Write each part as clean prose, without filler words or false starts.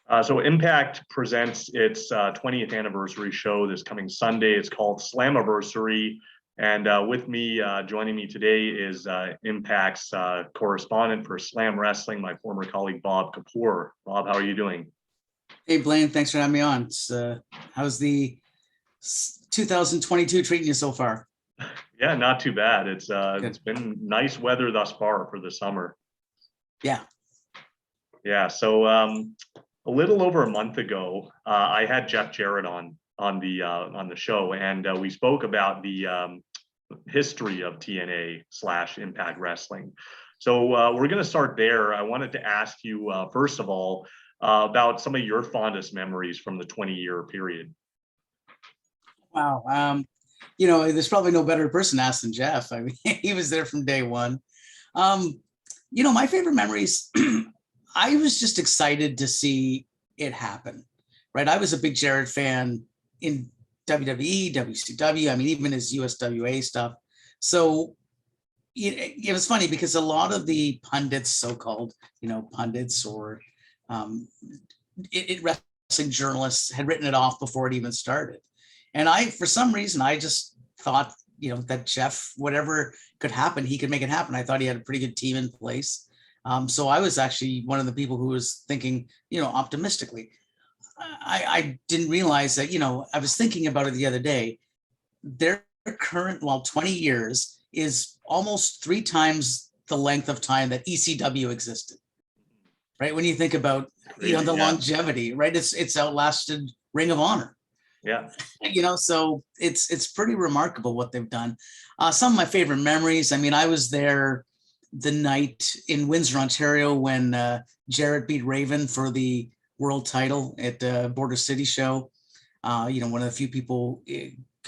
So Impact presents its 20th anniversary show this coming Sunday. It's called Slammiversary. And with me, joining me today is Impact's correspondent for Slam Wrestling, my former colleague, Bob Kapur. Bob, how are you doing? Hey, Blaine, thanks for having me on. How's the 2022 treating you so far? Yeah, not too bad. It's been nice weather thus far for the summer. Yeah. Yeah, so a little over a month ago, I had Jeff Jarrett on the show, and we spoke about the history of TNA/Impact Wrestling. So we're going to start there. I wanted to ask you first of all about some of your fondest memories from the 20-year period. Wow. There's probably no better person to ask than Jeff. I mean, he was there from day one. My favorite memories. I was just excited to see it happen, right? I was a big Jarrett fan in WWE, WCW, I mean, even his USWA stuff. So it was funny because a lot of the pundits, so-called, pundits or wrestling journalists had written it off before it even started. And for some reason, I just thought, that Jeff, whatever could happen, he could make it happen. I thought he had a pretty good team in place. So I was actually one of the people who was thinking, optimistically. I didn't realize that, I was thinking about it the other day. Their current, 20 years is almost 3 times the length of time that ECW existed, right? When you think about, longevity, right? It's outlasted Ring of Honor. Yeah. So it's pretty remarkable what they've done. Some of my favorite memories. I mean, I was there the night in Windsor, Ontario, when Jarrett beat Raven for the world title at the Border City show. One of the few people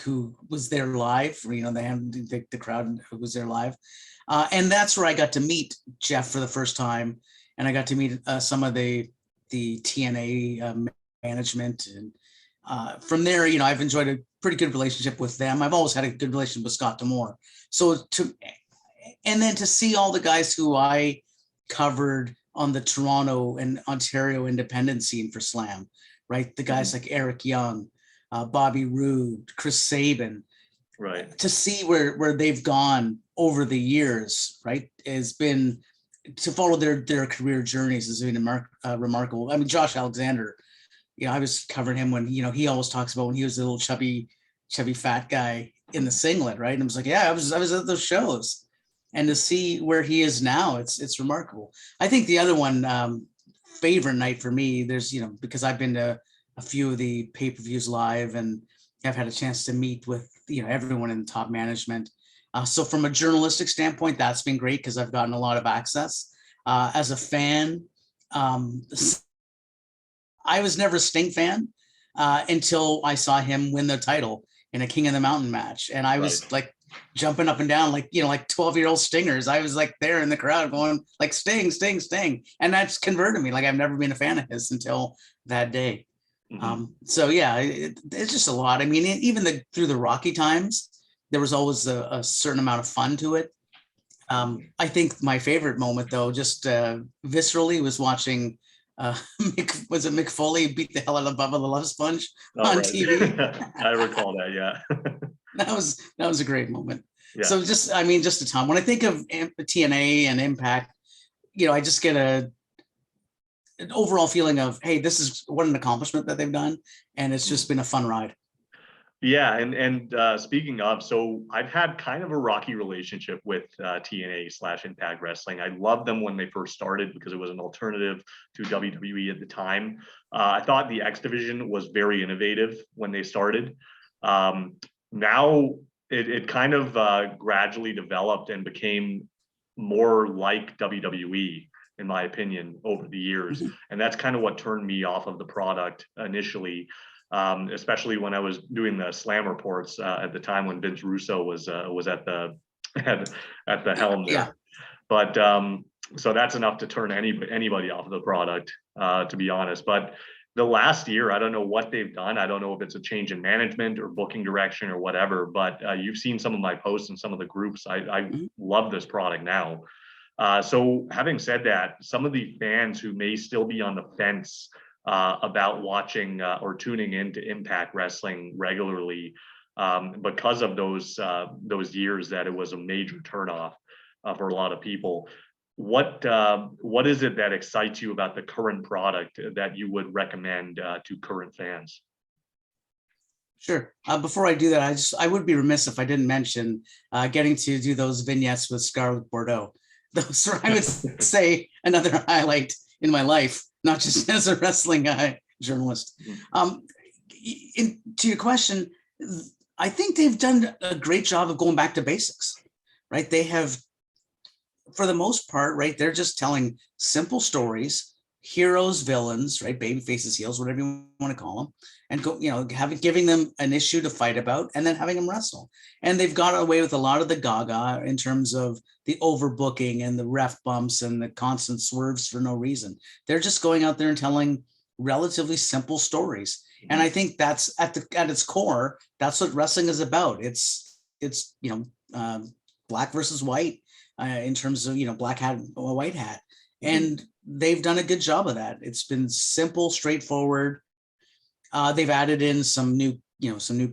who was there live. The crowd who was there live, and that's where I got to meet Jeff for the first time, and I got to meet some of the TNA management, and from there, I've enjoyed a pretty good relationship with them. I've always had a good relationship with Scott D'Amore. And then to see all the guys who I covered on the Toronto and Ontario independent scene for Slam, right? The guys like Eric Young, Bobby Roode, Chris Sabin, right? To see where they've gone over the years, right, has been to follow their career journeys has been remarkable. I mean, Josh Alexander, I was covering him when, he always talks about when he was a little chubby fat guy in the singlet, right? And I was like, yeah, I was at those shows. And to see where he is now, it's remarkable. I think the other one, favorite night for me, there's, because I've been to a few of the pay-per-views live and I've had a chance to meet with, everyone in the top management. So from a journalistic standpoint, that's been great because I've gotten a lot of access. As a fan, I was never a Sting fan until I saw him win the title in a King of the Mountain match. And I was like jumping up and down, like 12-year-old Stingers. I was like there in the crowd going like Sting, Sting, Sting. And that's converted me. Like I've never been a fan of his until that day. Mm-hmm. So yeah, it's just a lot. I mean, even through the rocky times, there was always a certain amount of fun to it. I think my favorite moment though, just viscerally, was watching Mick Foley beat the hell out of Bubba the Love Sponge on TV. I recall that, yeah. That was a great moment. Yeah. So just a ton. When I think of TNA and Impact, I just get an overall feeling of, hey, this is what an accomplishment that they've done, and it's just been a fun ride. Yeah, and speaking of, so I've had kind of a rocky relationship with TNA/Impact Wrestling. I loved them when they first started because it was an alternative to WWE at the time. I thought the X Division was very innovative when they started. Now it kind of gradually developed and became more like WWE, in my opinion, over the years. And that's kind of what turned me off of the product initially. Especially when I was doing the Slam reports at the time when Vince Russo was at the helm there. Yeah. But so that's enough to turn anybody off of the product, to be honest. But the last year, I don't know what they've done. I don't know if it's a change in management or booking direction or whatever. But you've seen some of my posts in some of the groups. I love this product now. So having said that, some of the fans who may still be on the fence about watching or tuning into Impact Wrestling regularly because of those years that it was a major turnoff for a lot of people. What is it that excites you about the current product that you would recommend to current fans? Sure. Before I do that, I would be remiss if I didn't mention getting to do those vignettes with Scarlett Bordeaux. Those are, I would say, another highlight in my life, not just as a wrestling journalist. To your question, I think they've done a great job of going back to basics, right? They have, for the most part, right, they're just telling simple stories, heroes, villains, right, baby faces, heels, whatever you want to call them, and go, giving them an issue to fight about, and then having them wrestle. And they've got away with a lot of the gaga in terms of the overbooking and the ref bumps and the constant swerves for no reason. They're just going out there and telling relatively simple stories. And I think that's at its core, that's what wrestling is about. It's black versus white in terms of, black hat, white hat. And they've done a good job of that. It's been simple, straightforward. They've added in some new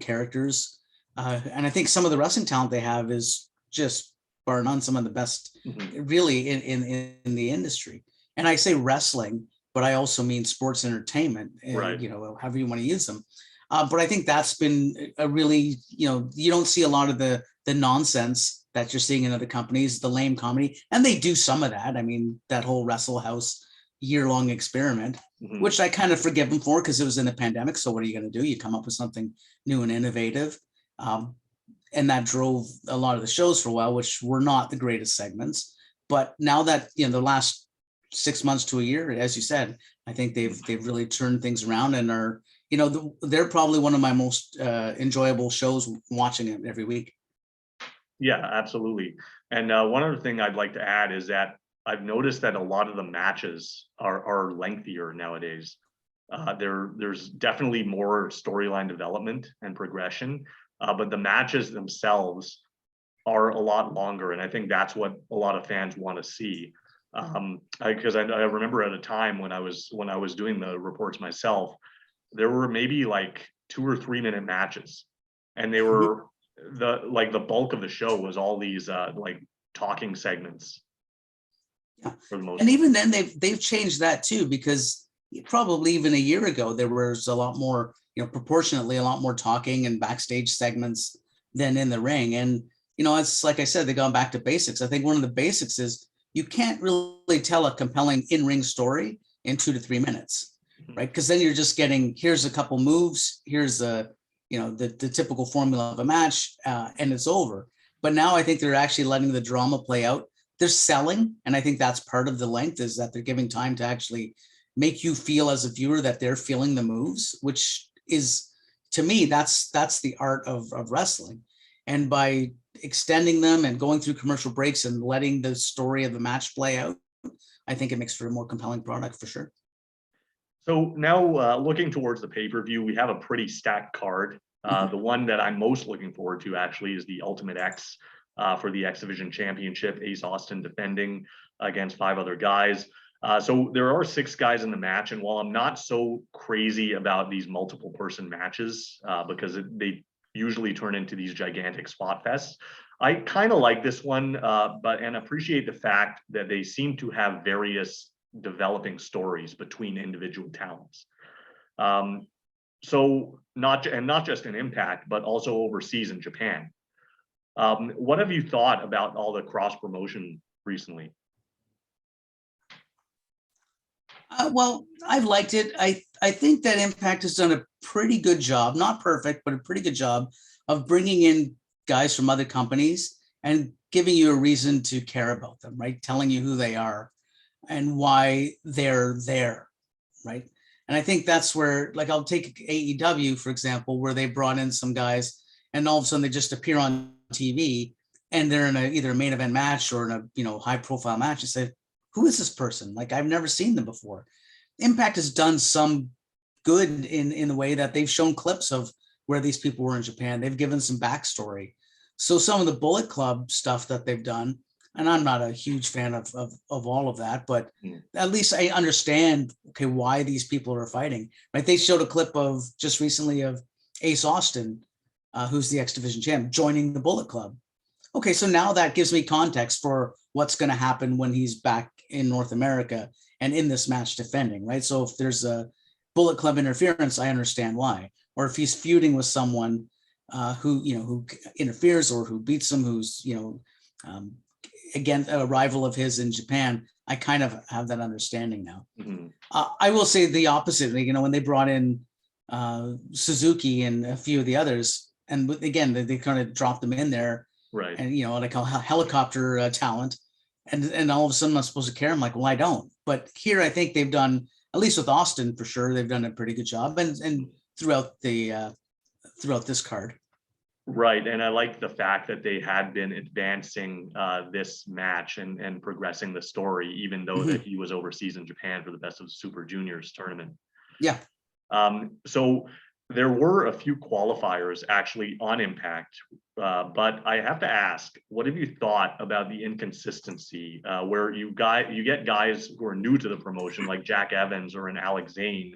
characters. And I think some of the wrestling talent they have is just bar none some of the best really in the industry. And I say wrestling, but I also mean sports entertainment, right. However you want to use them. But I think that's been a really, you don't see a lot of the nonsense that you're seeing in other companies, the lame comedy. And they do some of that. I mean, that whole Wrestle House year-long experiment, which I kind of forgive them for because it was in the pandemic. So what are you going to do? You come up with something new and innovative. And that drove a lot of the shows for a while, which were not the greatest segments. But now that, the last 6 months to a year, as you said, I think they've really turned things around and are, they're probably one of my most enjoyable shows, watching it every week. Yeah, absolutely. And one other thing I'd like to add is that I've noticed that a lot of the matches are lengthier nowadays. There's definitely more storyline development and progression, but the matches themselves are a lot longer. And I think that's what a lot of fans want to see. Because I remember at a time when I was doing the reports myself, there were maybe like 2 or 3 minute matches, and they were the bulk of the show was all these talking segments. Yeah. For the most and part. Even then they've changed that too, because probably even a year ago there was a lot more, proportionately a lot more talking and backstage segments than in the ring. And it's like I said, they've gone back to basics. I think one of the basics is you can't really tell a compelling in-ring story in 2 to 3 minutes, right? Because then you're just getting, here's a couple moves, here's the typical formula of a match, and it's over. But now I think they're actually letting the drama play out. They're selling, and I think that's part of the length, is that they're giving time to actually make you feel as a viewer that they're feeling the moves, which is, to me, that's the art of wrestling. And by extending them and going through commercial breaks and letting the story of the match play out, I think it makes for a more compelling product for sure. So now looking towards the pay-per-view, we have a pretty stacked card. The one that I'm most looking forward to actually is the Ultimate X for the X Division Championship, Ace Austin defending against 5 other guys. So there are 6 guys in the match. And while I'm not so crazy about these multiple person matches, because they usually turn into these gigantic spot fests, I kind of like this one, and appreciate the fact that they seem to have various developing stories between individual talents. So not just in Impact, but also overseas in Japan. What have you thought about all the cross promotion recently? Well, I've liked it. I think that Impact has done a pretty good job, not perfect, but a pretty good job of bringing in guys from other companies and giving you a reason to care about them, right? Telling you who they are and why they're there, right? And I think that's where, like, I'll take AEW, for example, where they brought in some guys and all of a sudden they just appear on TV and they're in either a main event match or in a high profile match and say, who is this person? Like, I've never seen them before. Impact has done some good in the way that they've shown clips of where these people were in Japan. They've given some backstory. So some of the Bullet Club stuff that they've done, and I'm not a huge fan of all of that, but Mm. at least I understand, okay, why these people are fighting, right? They showed a clip of just recently of Ace Austin, who's the X Division champ, joining the Bullet Club. Okay, so now that gives me context for what's going to happen when he's back in North America and in this match defending, right? So if there's a Bullet Club interference, I understand why. Or if he's feuding with someone who interferes or who beats him, who's again a rival of his in Japan, I kind of have that understanding now. Mm-hmm. I will say the opposite. When they brought in Suzuki and a few of the others, and again they kind of dropped them in there, Right. and like a helicopter talent, and all of a sudden I'm supposed to care. I'm like, well, I don't. But here I think they've done, at least with Austin for sure, they've done a pretty good job, and throughout this card. Right. And I like the fact that they had been advancing this match and progressing the story, even though that he was overseas in Japan for the Best of Super Juniors tournament. Yeah. So there were a few qualifiers actually on Impact, but I have to ask, what have you thought about the inconsistency where you get guys who are new to the promotion, like Jack Evans or an Alex Zane,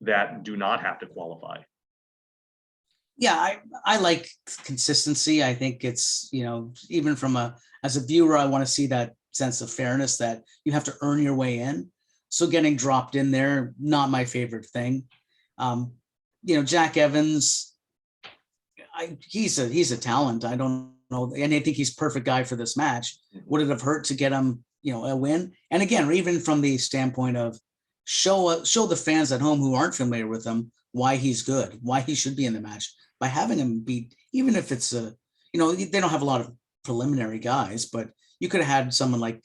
that do not have to qualify? Yeah, I like consistency. I think it's, even as a viewer, I want to see that sense of fairness that you have to earn your way in. So getting dropped in there, not my favorite thing. Jack Evans, he's a talent. I don't know. And I think he's perfect guy for this match. Would it have hurt to get him, a win? And again, even from the standpoint of show the fans at home who aren't familiar with him why he's good, why he should be in the match, by having him beat, even if it's they don't have a lot of preliminary guys, but you could have had someone like,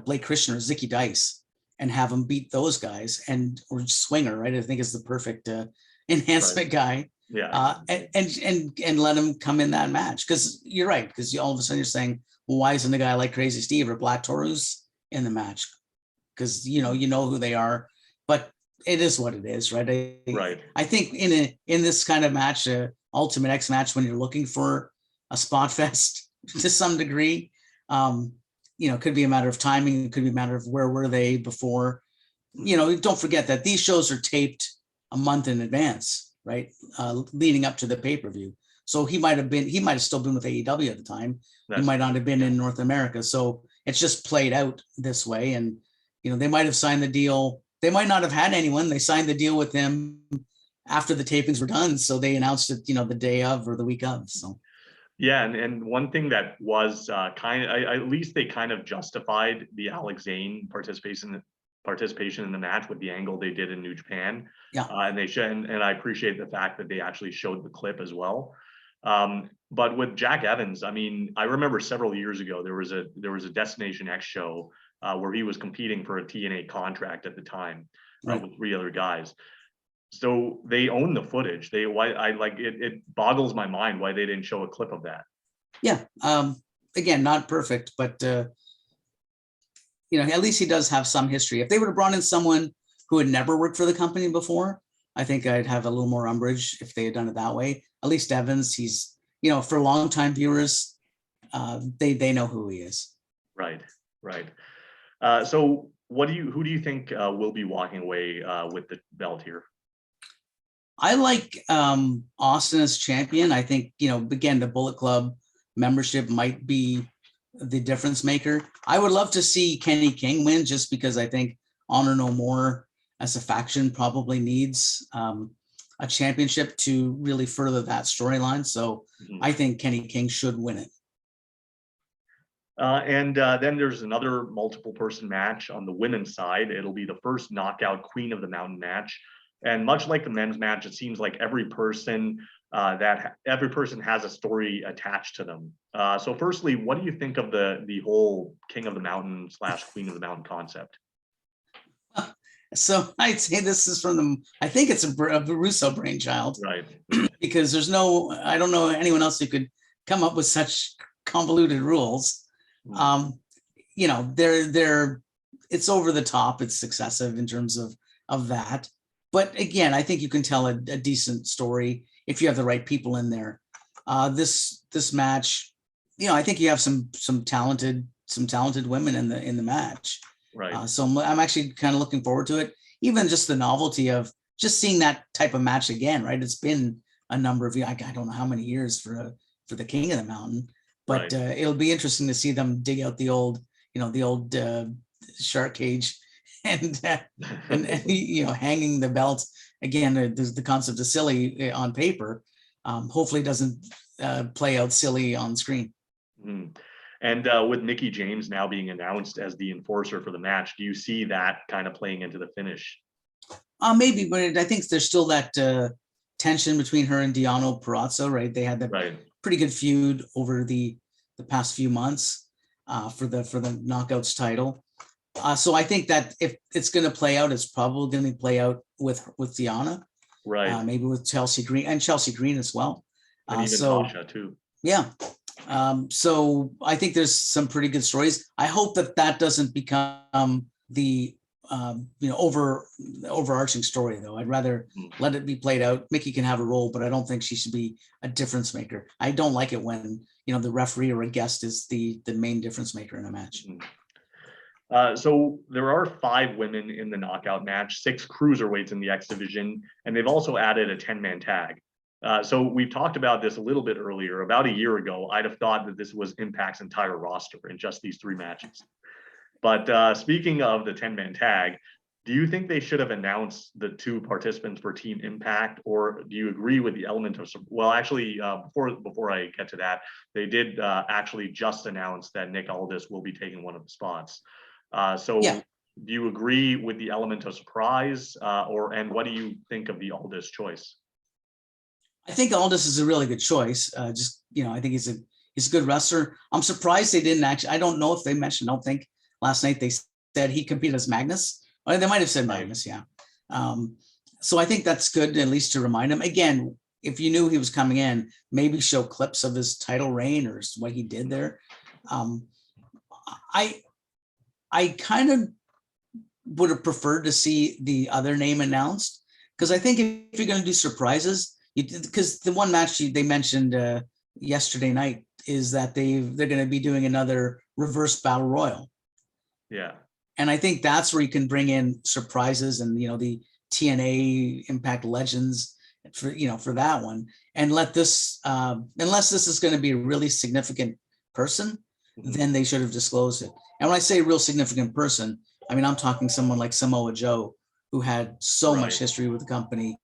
Blake Christian or Zicky Dice and have him beat those guys, or Swinger, right? I think is the perfect enhancement guy. Yeah. And let him come in that match. Cause you're right. Cause all of a sudden you're saying, well, why isn't a guy like Crazy Steve or Black Taurus in the match? Cause you know who they are, but it is what it is, right? Right. I think in this kind of match, Ultimate X match, when you're looking for a spot fest to some degree, it could be a matter of timing. It could be a matter of where were they before. Don't forget that these shows are taped a month in advance, right? Leading up to the pay-per-view. So he might have still been with AEW at the time. He might not have been in North America. So it's just played out this way. And, they might have signed the deal. They might not have had anyone. They signed the deal with him after the tapings were done. So they announced it, the day of or the week of. So. Yeah. And one thing that was at least they kind of justified the Alex Zane participation in the match with the angle they did in New Japan. Yeah. And I appreciate the fact that they actually showed the clip as well. But with Jack Evans, I remember several years ago, there was a Destination X show where he was competing for a TNA contract at the time, right, with 3 other guys. So they own the footage. It boggles my mind why they didn't show a clip of that. Yeah. Again, not perfect, but at least he does have some history. If they would have brought in someone who had never worked for the company before, I think I'd have a little more umbrage if they had done it that way. At least Evans, he's, for longtime viewers, they know who he is. Right. So who do you think will be walking away with the belt here? I like Austin as champion. I think, again, the Bullet Club membership might be the difference maker. I would love to see Kenny King win, just because I think Honor No More as a faction probably needs a championship to really further that storyline. So I think Kenny King should win it. And then there's another multiple person match on the women's side. It'll be the first knockout Queen of the Mountain match. And much like the men's match, it seems like every person has a story attached to them. So firstly, what do you think of the whole King of the Mountain / Queen of the Mountain concept? So I'd say this is I think it's a Russo brainchild, right? Because I don't know anyone else who could come up with such convoluted rules. It's over the top. It's excessive in terms of that. But again, I think you can tell a decent story if you have the right people in there. This match, I think you have some talented women in the match. Right. So I'm actually kind of looking forward to it. Even just the novelty of just seeing that type of match again, right? It's been a number of years. I don't know how many years for the King of the Mountain, but Right. it'll be interesting to see them dig out the old, shark cage and hanging the belt again. The concept of silly on paper. Hopefully, doesn't play out silly on screen. Mhm. And with Mickie James now being announced as the enforcer for the match, do you see that kind of playing into the finish? Maybe, but I think there's still that tension between her and Deonna Purrazzo, right? They had that Right. pretty good feud over the past few months for the Knockouts title. So I think that if it's going to play out, it's probably going to play out with Deonna, Right. maybe with Chelsea Green as well. And even So Tasha too. yeah. So I think there's some pretty good stories. I hope that doesn't become the overarching story, though. I'd rather let it be played out. Mickie can have a role, but I don't think she should be a difference maker. I don't like it when the referee or a guest is the main difference maker in a match. So there are 5 women in the knockout match, 6 cruiserweights in the X division, and they've also added a 10-man tag. So we've talked about this a little bit earlier. About a year ago, I'd have thought that this was Impact's entire roster in just these 3 matches. But speaking of the 10-man tag, do you think they should have announced the 2 participants for Team Impact, or do you agree with the element of, well, actually, before I get to that, they did actually just announce that Nick Aldis will be taking one of the spots. So Yeah. do you agree with the element of surprise, and what do you think of the Aldis choice? I think Aldis is a really good choice. I think he's a good wrestler. I'm surprised they didn't actually. I don't know if they mentioned. I don't think last night they said he competed as Magnus. Or they might have said Magnus, yeah. So I think that's good, at least to remind him. Again, if you knew he was coming in, maybe show clips of his title reign or what he did there. I kind of would have preferred to see the other name announced, because I think if you're going to do surprises, because the one match they mentioned yesterday night is that they're going to be doing another reverse battle royal. Yeah. And I think that's where you can bring in surprises and the TNA Impact legends for that one, and let this unless this is going to be a really significant person, then they should have disclosed it. And when I say real significant person, I mean I'm talking someone like Samoa Joe, who had so much history with the company.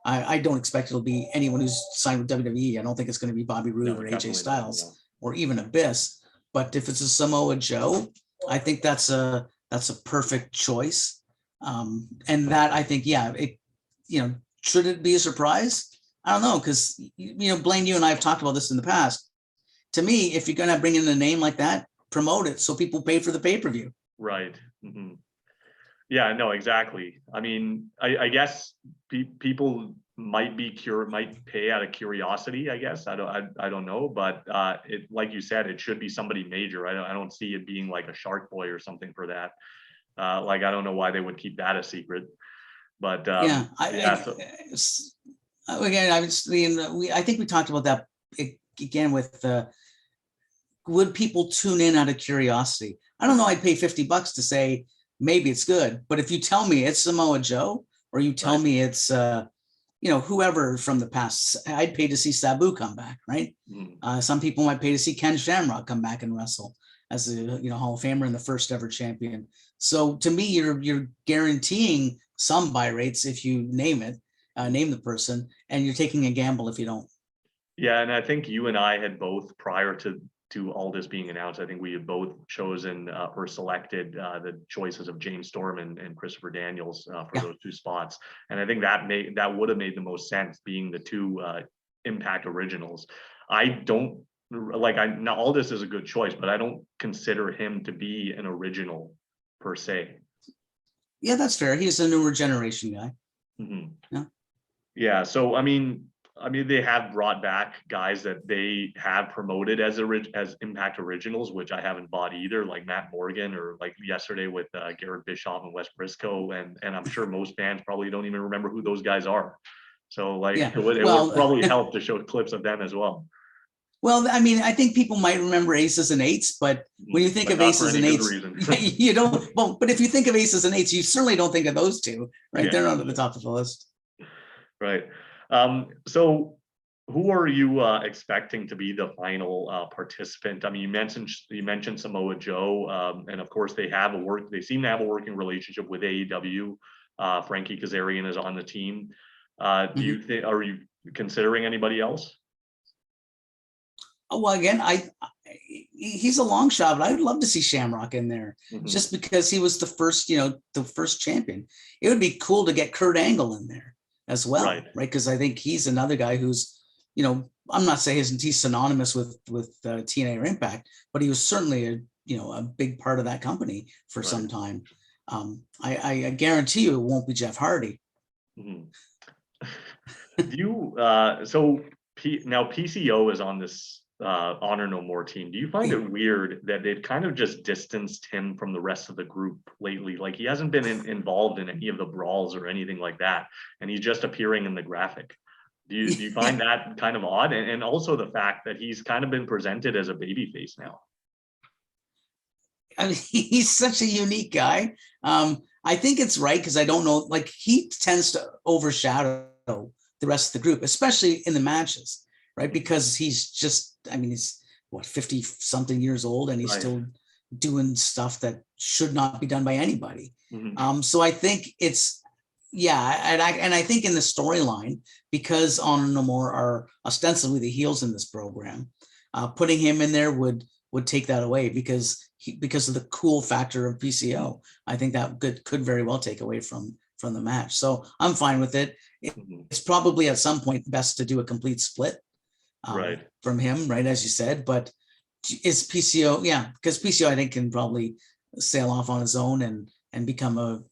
I don't expect it'll be anyone who's signed with WWE. I don't think it's going to be Bobby Roode or AJ Styles or even Abyss. But if it's a Samoa Joe, I think that's a perfect choice. And that I think, should it be a surprise? I don't know, because Blaine, you and I have talked about this in the past. To me, if you're going to bring in a name like that, promote it so people pay for the pay-per-view. Right. Mm-hmm. Yeah, no, exactly. I mean, I guess people might pay out of curiosity, I guess. I don't know, but it, like you said, it should be somebody major. I don't see it being like a Shark Boy or something for that. I don't know why they would keep that a secret. But again, I think we talked about that again with would people tune in out of curiosity? I don't know. I'd pay $50 to say maybe it's good, but if you tell me it's Samoa Joe, or you tell me it's whoever from the past, I'd pay to see Sabu come back, right? Some people might pay to see Ken Shamrock come back and wrestle as a Hall of Famer and the first ever champion. So to me, you're guaranteeing some buy rates if you name the person, and you're taking a gamble if you don't. Yeah, and I think you and I had both, prior to Aldis being announced, I think we had both chosen or selected the choices of James Storm and Christopher Daniels for those 2 spots. And I think that would have made the most sense, being the 2 Impact originals. I don't now Aldis is a good choice, but I don't consider him to be an original per se. Yeah, that's fair. He's a newer generation guy. Mm-hmm. Yeah. So I mean, they have brought back guys that they have promoted as Impact originals, which I haven't bought either, like Matt Morgan, or like yesterday with Garrett Bischoff and Wes Briscoe, and I'm sure most fans probably don't even remember who those guys are. So it would probably help to show clips of them as well. Well, I mean, I think people might remember aces and eights, but when you think But of not for aces any and good eights, reason. you don't. Well, but if you think of aces and eights, you certainly don't think of those two, right? Yeah. They're not at the top of the list. Right. So who are you expecting to be the final participant? I mean, you mentioned Samoa Joe, and of course they seem to have a working relationship with AEW. Frankie Kazarian is on the team. Do you think, are you considering anybody else? Oh, well, again, he's a long shot, but I'd love to see Shamrock in there just because he was the first, the first champion. It would be cool to get Kurt Angle in there as well, right? Because I think he's another guy who's, I'm not saying he's synonymous with TNA or Impact, but he was certainly a big part of that company for some time. I guarantee you it won't be Jeff Hardy. So now PCO is on this Honor No More team. Do you find it weird that they've kind of just distanced him from the rest of the group lately? Like he hasn't been involved in any of the brawls or anything like that, and he's just appearing in the graphic. Do you find that kind of odd? And also the fact that he's kind of been presented as a babyface now. I mean, he's such a unique guy. I think it's right because I don't know, like he tends to overshadow the rest of the group, especially in the matches, right? Because he's just, I mean, he's what, 50 something years old and he's still doing stuff that should not be done by anybody. So I think it's, and I think in the storyline, because Honor No More are ostensibly the heels in this program, putting him in there would take that away because of the cool factor of PCO. I think that could very well take away from the match. So I'm fine with it. It's probably at some point best to do a complete split from him, right, as you said. But is PCO, because PCO I think can probably sail off on his own and become a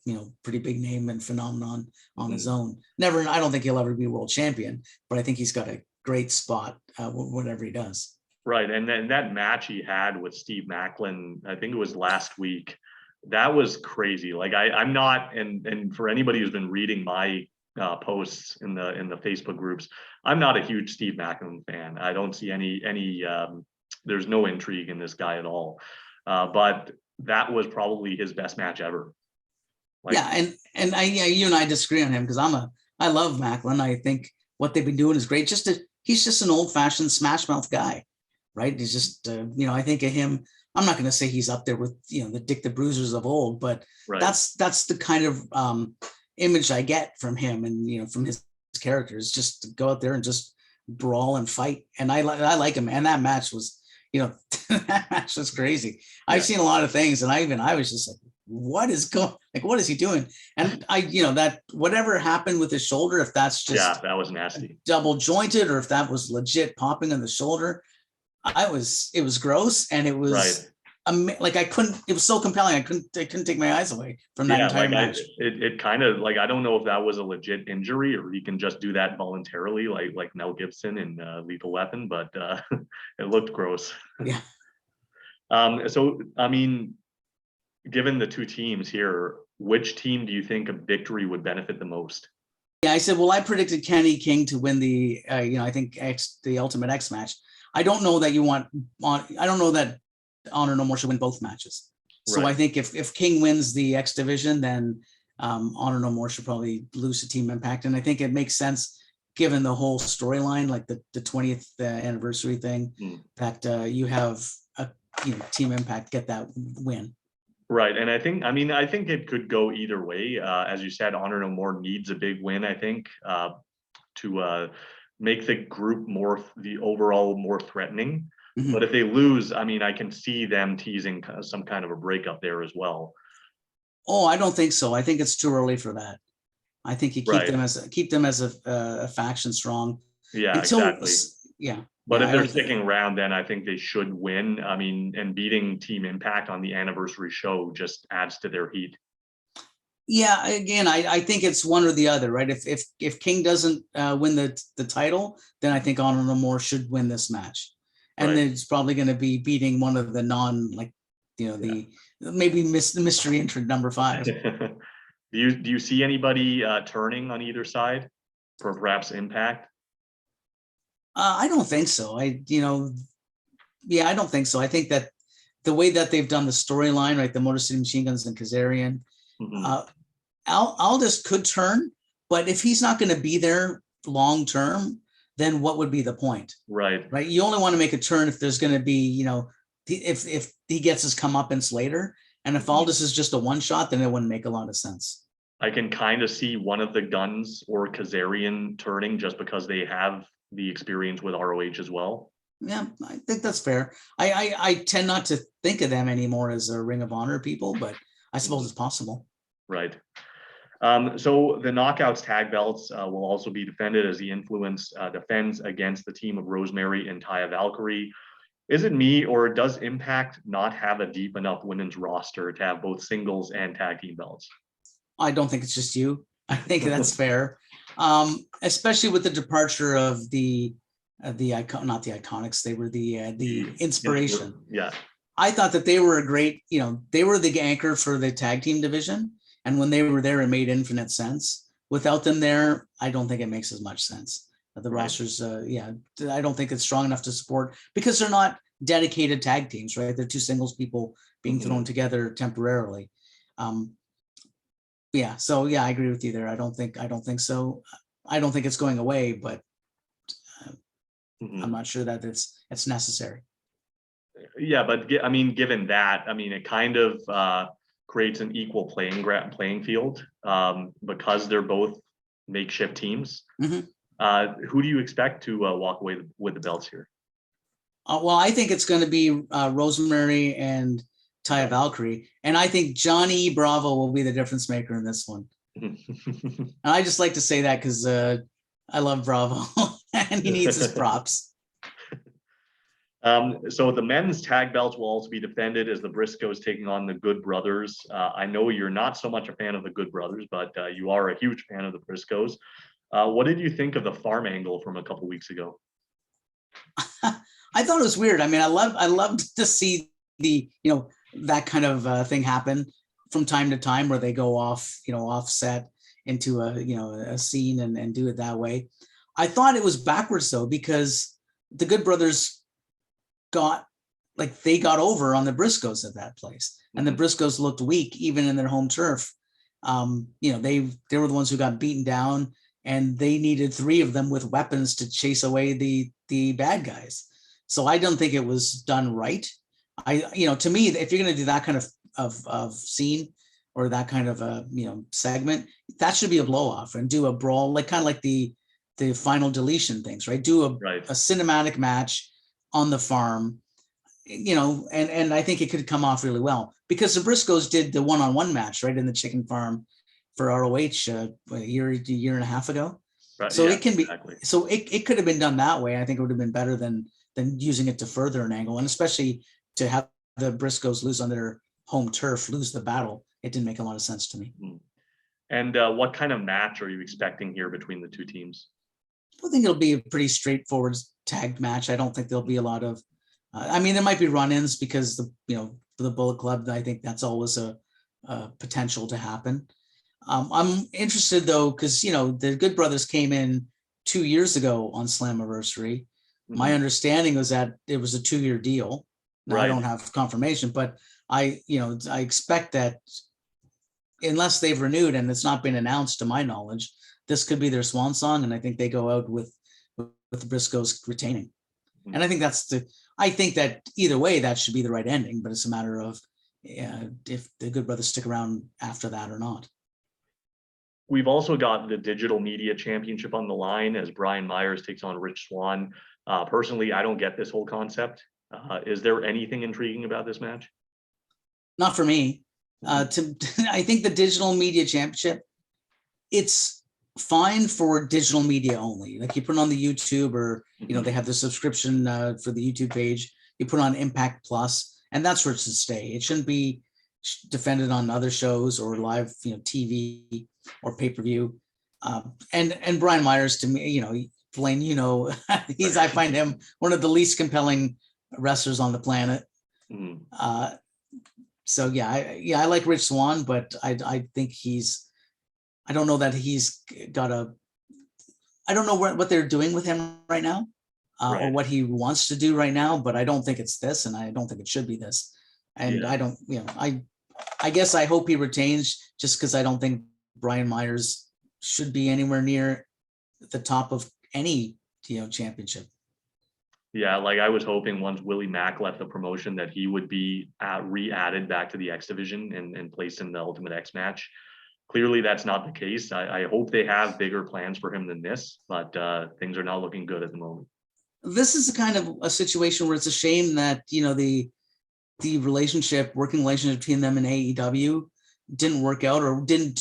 pretty big name and phenomenon on his own. I don't think he'll ever be world champion, but I think he's got a great spot whatever he does. Right, and then that match he had with Steve Macklin, I think it was last week, that was crazy. Like I'm not, and for anybody who's been reading my posts in the Facebook groups, I'm not a huge Steve Macklin fan. I don't see any there's no intrigue in this guy at all. But that was probably his best match ever. And you and I disagree on him because I love Macklin. I think what they've been doing is great. He's just an old-fashioned smash mouth guy, right? He's just I think of him. I'm not going to say he's up there with the Dick the Bruisers of old, but that's the kind of image I get from him and from his characters. Just to go out there and just brawl and fight, and I like him. And that match was that match was crazy. I've seen a lot of things, and I was just like, what is he doing? And that whatever happened with his shoulder, if that's just that was nasty, double jointed, or if that was legit popping on the shoulder, it was gross, and it was like it was so compelling. I couldn't take my eyes away from that entire match. It kind of like, I don't know if that was a legit injury or he can just do that voluntarily, like Mel Gibson in Lethal Weapon, but it looked gross. Yeah. So I mean, given the two teams here, which team do you think a victory would benefit the most? Yeah, I said, well, I predicted Kenny King to win the I think the Ultimate X match. I don't know that I don't know that Honor No More should win both matches. So I think if King wins the X division, then Honor No More should probably lose to Team Impact. And I think it makes sense given the whole storyline, like the 20th anniversary thing, that you have Team Impact get that win. Right. And I think it could go either way. As you said, Honor No More needs a big win, I think, to make the group the overall more threatening. But if they lose, I mean, I can see them teasing some kind of a breakup there as well. Oh, I don't think so. I think it's too early for that. I think you keep them as a faction strong. Yeah, exactly. Yeah. But if they're sticking around, then I think they should win. I mean, and beating Team Impact on the anniversary show just adds to their heat. Yeah, again, I think it's one or the other, right? If King doesn't win the title, then I think Honor No More should win this match. And then it's probably going to be beating one of the maybe the mystery entrant number 5. Do you see anybody turning on either side for perhaps Impact? I don't think so. I don't think so. I think that the way that they've done the storyline, right, the Motor City Machine Guns and Kazarian, Mhm. Aldis could turn, but if he's not going to be there long term, then what would be the point, Right. right? You only want to make a turn if there's going to be, if he gets his comeuppance later, and if Aldis is just a one shot, then it wouldn't make a lot of sense. I can kind of see one of the Guns or Kazarian turning just because they have the experience with ROH as well. Yeah, I think that's fair. I tend not to think of them anymore as a Ring of Honor people, but I suppose it's possible. Right. So the Knockouts tag belts will also be defended as the Influence defends against the team of Rosemary and Taya Valkyrie. Is it me, or does Impact not have a deep enough women's roster to have both singles and tag team belts? I don't think it's just you. I think that's fair, especially with the departure of the not the Iconics. They were the Inspiration. Yeah. I thought that they were a great, they were the anchor for the tag team division. And when they were there, it made infinite sense. Without them there, I don't think it makes as much sense. The rosters, I don't think it's strong enough to support because they're not dedicated tag teams, right? They're two singles people being thrown together temporarily. So I agree with you there. I don't think so. I don't think it's going away, but I'm not sure that it's necessary. Yeah, but I mean, given that, I mean, it kind of creates an equal playing field because they're both makeshift teams. Who do you expect to walk away with the belts here? Well, I think it's going to be Rosemary and Taya Valkyrie, and I think Johnny Bravo will be the difference maker in this one. And I just like to say that because I love Bravo and he needs his props. So the men's tag belts will also be defended as the Briscoes taking on the Good Brothers. I know you're not so much a fan of the Good Brothers, but you are a huge fan of the Briscoes. What did you think of the farm angle from a couple weeks ago? I thought it was weird. I mean, I loved to see the, that kind of thing happen from time to time where they go off, offset into a scene and do it that way. I thought it was backwards though, because the Good Brothers got over on the Briscoes at that place, and the Briscoes looked weak even in their home turf. They were the ones who got beaten down, and they needed three of them with weapons to chase away the bad guys. So I don't think it was done right. To me, if you're going to do that kind of scene or that kind of a segment, that should be a blow off and do a brawl, like kind of like the final deletion things, right? Do a cinematic match on the farm, and I think it could come off really well because the Briscoes did the one-on-one match right in the chicken farm for ROH a year and a half ago. Right, so it can be, so it could have been done that way. I think it would have been better than using it to further an angle, and especially to have the Briscoes lose on their home turf, lose the battle. It didn't make a lot of sense to me. And what kind of match are you expecting here between the two teams? I think it'll be a pretty straightforward tag match. I don't think there'll be a lot of, there might be run-ins because for the Bullet Club, I think that's always a potential to happen. I'm interested though, because the Good Brothers came in 2 years ago on Slammiversary. My understanding was that it was a 2-year deal. Now, I don't have confirmation, but I expect that unless they've renewed and it's not been announced to my knowledge, this could be their swan song, and I think they go out with the Briscoes retaining. And I think I think that either way that should be the right ending, but it's a matter of if the Good Brothers stick around after that or not. We've also got the Digital Media Championship on the line as Brian Myers takes on Rich Swann. Personally, I don't get this whole concept. Is there anything intriguing about this match? Not for me. I think the Digital Media Championship, it's fine for digital media only. Like you put it on the YouTube, or they have the subscription for the YouTube page. You put it on Impact Plus, and that's where it should stay. It shouldn't be defended on other shows or live, TV or pay-per-view. And Brian Myers, to me, Blaine, I find him one of the least compelling wrestlers on the planet. So I like Rich Swann, but I think I don't know that he's got I don't know what they're doing with him right now. or Right. what he wants to do right now, but I don't think it's this, and I don't think it should be this. And Yeah. I don't, I guess I hope he retains, just because I don't think Brian Myers should be anywhere near the top of any, championship. Yeah, like I was hoping once Willie Mack left the promotion that he would be re-added back to the X division and placed in the Ultimate X match. Clearly, that's not the case. I hope they have bigger plans for him than this, but things are not looking good at the moment. This is a kind of a situation where it's a shame that, the working relationship between them and AEW didn't work out, or didn't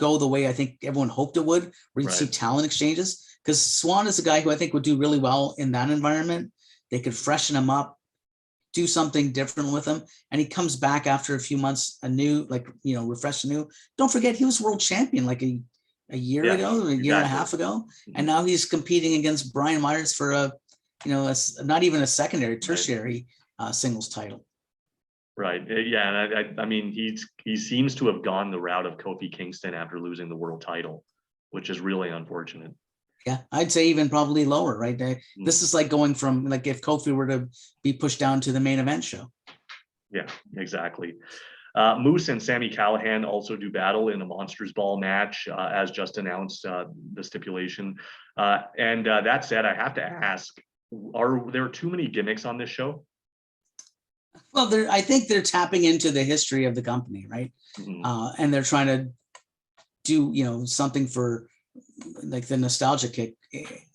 go the way I think everyone hoped it would, where you'd see Right. talent exchanges. Because Swann is a guy who I think would do really well in that environment. They could freshen him up, do something different with him. And he comes back after a few months anew, refreshed anew. Don't forget, he was world champion like a year Yeah, ago, a year and a half ago. And now he's competing against Brian Myers for not even a secondary, tertiary singles title. Right. Yeah. And I mean, he seems to have gone the route of Kofi Kingston after losing the world title, which is really unfortunate. Yeah, I'd say even probably lower, right? This is like going from, like, if Kofi were to be pushed down to the main event show. Yeah, exactly. Moose and Sammy Callahan also do battle in a Monsters Ball match, as just announced, the stipulation. And that said, I have to ask, are there too many gimmicks on this show? Well, I think they're tapping into the history of the company, right? And they're trying to do, something for like the nostalgia kick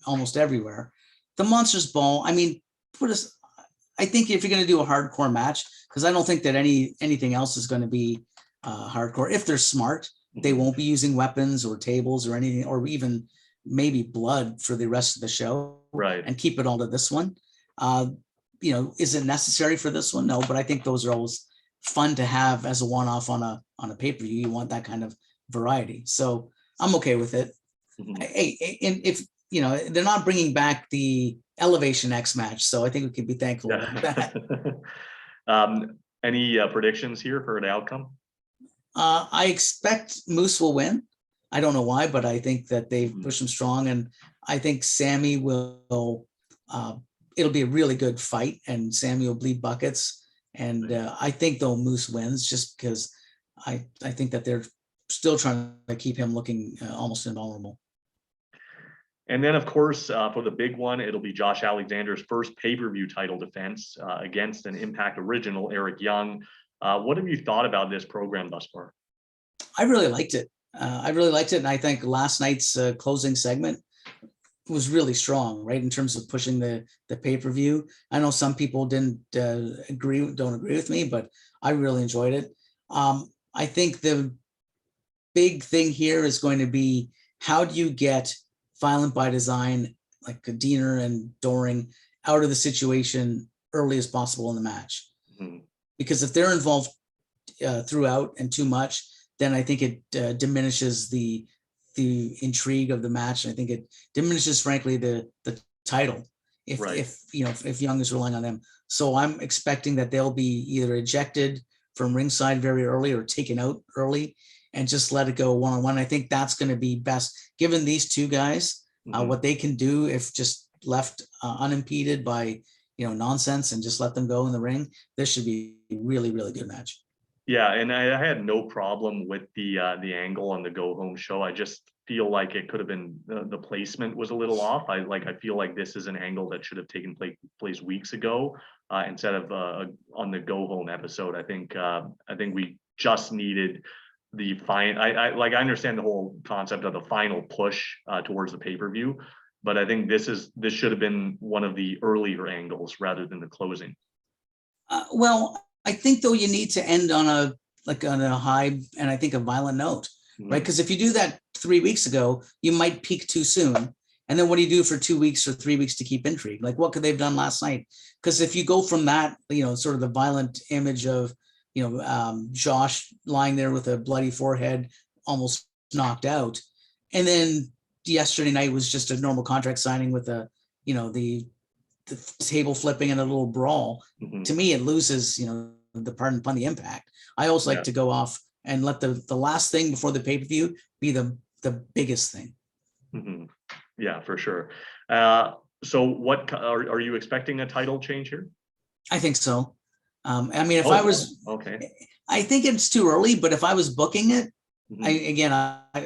almost everywhere. The Monsters Ball, I mean, I think if you're going to do a hardcore match, because I don't think that anything else is going to be hardcore. If they're smart, they won't be using weapons or tables or anything, or even maybe blood for the rest of the show. Right. And keep it all to this one. Is it necessary for this one? No, but I think those are always fun to have as a one-off on a pay-per-view. You want that kind of variety. So I'm okay with it. Hey, and if they're not bringing back the Elevation X match, so I think we can be thankful about that. Any predictions here for an outcome? I expect Moose will win. I don't know why, but I think that they've pushed him strong, and I think Sammy will. It'll be a really good fight, and Sammy will bleed buckets. And I think though Moose wins, just because I think that they're still trying to keep him looking almost invulnerable. And then, of course, for the big one, it'll be Josh Alexander's first pay-per-view title defense against an Impact original, Eric Young. What have you thought about this program thus far? I really liked it. And I think last night's closing segment was really strong, right, in terms of pushing the pay-per-view. I know some people don't agree with me, but I really enjoyed it. I think the big thing here is going to be, how do you get Violent by Design, like Diener and Doring, out of the situation early as possible in the match? Because if they're involved throughout and too much, then I think it diminishes the intrigue of the match. And I think it diminishes, frankly, the title if Young is relying on them. So I'm expecting that they'll be either ejected from ringside very early or taken out early and just let it go one-on-one. I think that's going to be best, given these two guys, what they can do if just left unimpeded by nonsense, and just let them go in the ring. This should be a really, really good match. Yeah, and I had no problem with the angle on the go home show. I just feel like it could have been, the placement was a little off. I feel like this is an angle that should have taken place weeks ago instead of on the go home episode. I think we just needed the fine. I understand the whole concept of the final push towards the pay-per-view, but I think this should have been one of the earlier angles rather than the closing. Well, I think though you need to end on a high, and I think a violent note, right? Because if you do that 3 weeks ago, you might peak too soon. And then what do you do for 2 weeks or 3 weeks to keep intrigue? Like, what could they have done last night? Because if you go from that, sort of the violent image of, Josh lying there with a bloody forehead, almost knocked out. And then yesterday night was just a normal contract signing with the table flipping and a little brawl. To me, it loses, the pardon upon the impact. I always like to go off and let the last thing before the pay-per-view be the biggest thing. Yeah, for sure. So what are you expecting a title change here? I think so. I mean, if I was, okay, I think it's too early, but if I was booking it,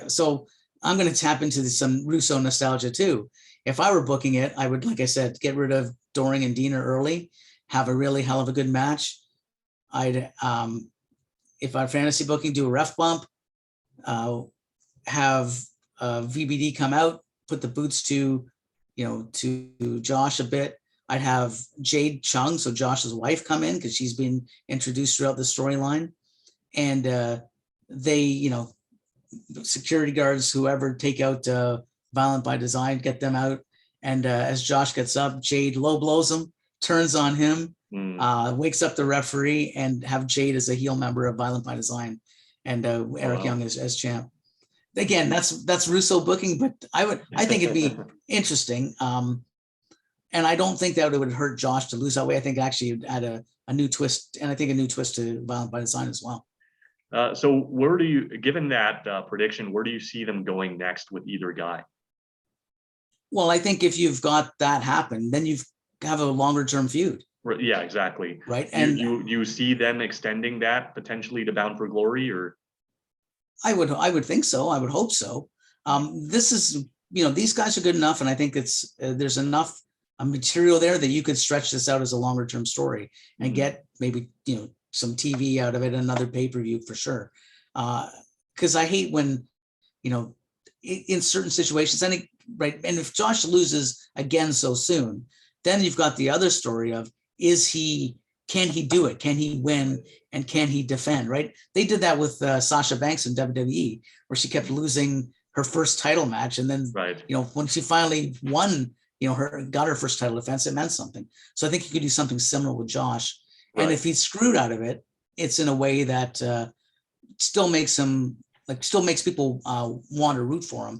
so I'm going to tap into some Russo nostalgia too. If I were booking it, I would, like I said, get rid of Doring and Dina early, have a really hell of a good match. I'd, if I'm fantasy booking, do a ref bump, have VBD come out, put the boots to, to Josh a bit. I'd have Jade Chung, so Josh's wife, come in because she's been introduced throughout the storyline. And they, security guards, whoever, take out Violent by Design, get them out. And as Josh gets up, Jade low blows him, turns on him, wakes up the referee, and have Jade as a heel member of Violent by Design, and Eric Young as champ. Again, that's Russo booking, but I think it'd be interesting. And I don't think that it would hurt Josh to lose that way. I think actually it'd add a new twist, and I think a new twist to Violent by Design as well. So where do you, given that prediction, where do you see them going next with either guy? Well, I think if you've got that happen, then you have a longer term feud. Right, yeah, exactly. Right. And you see them extending that potentially to Bound for Glory, or? I would think so. I would hope so. This is, these guys are good enough, and I think it's there's enough material there that you could stretch this out as a longer term story and get maybe some TV out of it, another pay-per-view for sure. Because I hate when in certain situations, and if Josh loses again so soon, then you've got the other story of can he do it? Can he win? And can he defend? Right? They did that with Sasha Banks in WWE, where she kept losing her first title match, and then when she finally won, got her first title defense, it meant something. So I think you could do something similar with Josh. Right. And if he's screwed out of it, it's in a way that still makes him still makes people want to root for him.